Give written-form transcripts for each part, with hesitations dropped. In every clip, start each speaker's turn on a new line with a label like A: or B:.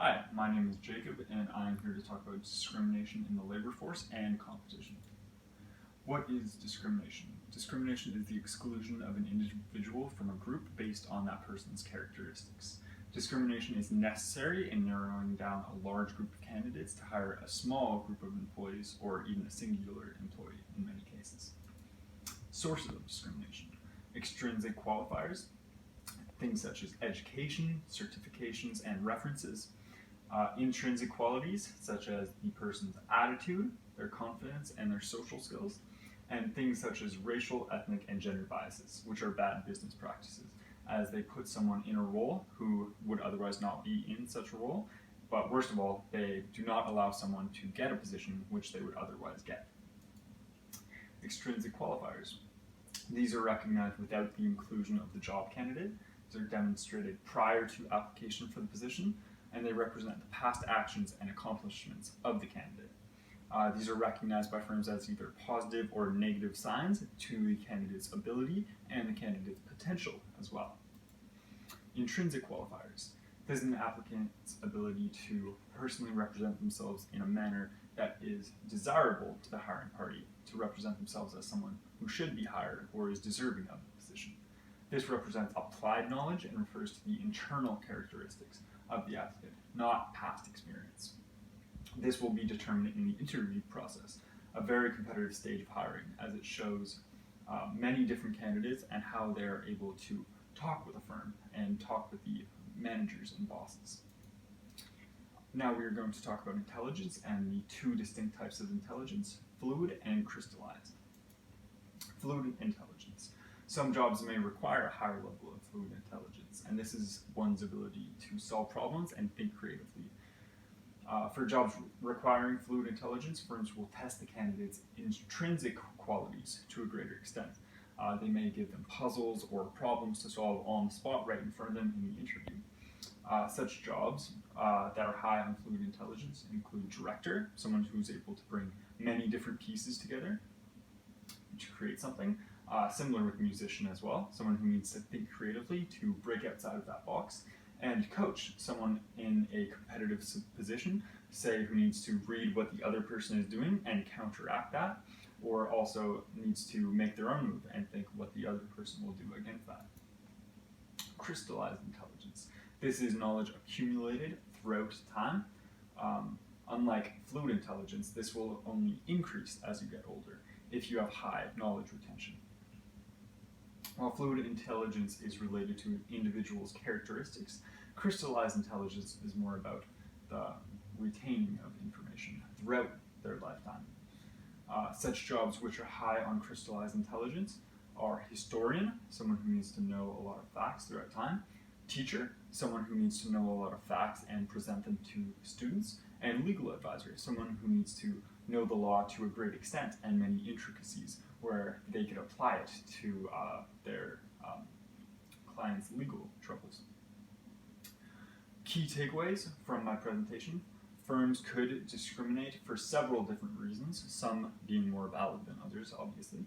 A: Hi, my name is Jacob, and I'm here to talk about discrimination in the labor force and competition. What is discrimination? Discrimination is the exclusion of an individual from a group based on that person's characteristics. Discrimination is necessary in narrowing down a large group of candidates to hire a small group of employees or even a singular employee in many cases. Sources of discrimination: extrinsic qualifiers, things such as education, certifications, and references. Intrinsic qualities such as the person's attitude, their confidence, and their social skills, and things such as racial, ethnic, and gender biases, which are bad business practices, as they put someone in a role who would otherwise not be in such a role, but worst of all, they do not allow someone to get a position which they would otherwise get. Extrinsic qualifiers. These are recognized without the inclusion of the job candidate. They're demonstrated prior to application for the position, and they represent the past actions and accomplishments of the candidate. These are recognized by firms as either positive or negative signs to the candidate's ability and the candidate's potential as well. Intrinsic qualifiers. This is an applicant's ability to personally represent themselves in a manner that is desirable to the hiring party, to represent themselves as someone who should be hired or is deserving of the position. This represents applied knowledge and refers to the internal characteristics of the applicant, not past experience. This will be determined in the interview process, a very competitive stage of hiring, as it shows many different candidates and how they're able to talk with a firm and talk with the managers and bosses. Now we are going to talk about intelligence and the two distinct types of intelligence: fluid and crystallized. Fluid intelligence. Some jobs may require a higher level of fluid intelligence, and this is one's ability to solve problems and think creatively. For jobs requiring fluid intelligence, firms will test the candidate's intrinsic qualities to a greater extent. They may give them puzzles or problems to solve on the spot right in front of them in the interview. Such jobs that are high on fluid intelligence include director, someone who's able to bring many different pieces together to create something. Similar with musician as well, someone who needs to think creatively to break outside of that box. And coach, someone in a competitive position, say who needs to read what the other person is doing and counteract that, or also needs to make their own move and think what the other person will do against that. Crystallized intelligence. This is knowledge accumulated throughout time. Unlike fluid intelligence, this will only increase as you get older if you have high knowledge retention. While fluid intelligence is related to an individual's characteristics, crystallized intelligence is more about the retaining of information throughout their lifetime. Such jobs which are high on crystallized intelligence are historian, someone who needs to know a lot of facts throughout time; teacher, someone who needs to know a lot of facts and present them to students; and legal advisor, someone who needs to know the law to a great extent and many intricacies where they could apply it to their clients' legal troubles. Key takeaways from my presentation: firms could discriminate for several different reasons, some being more valid than others, obviously.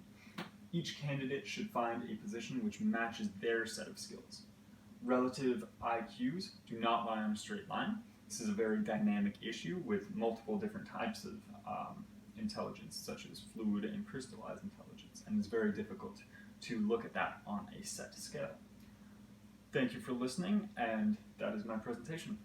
A: Each candidate should find a position which matches their set of skills. Relative IQs do not lie on a straight line. This is a very dynamic issue with multiple different types of intelligence, such as fluid and crystallized intelligence, and it's very difficult to look at that on a set scale. Thank you for listening, and that is my presentation.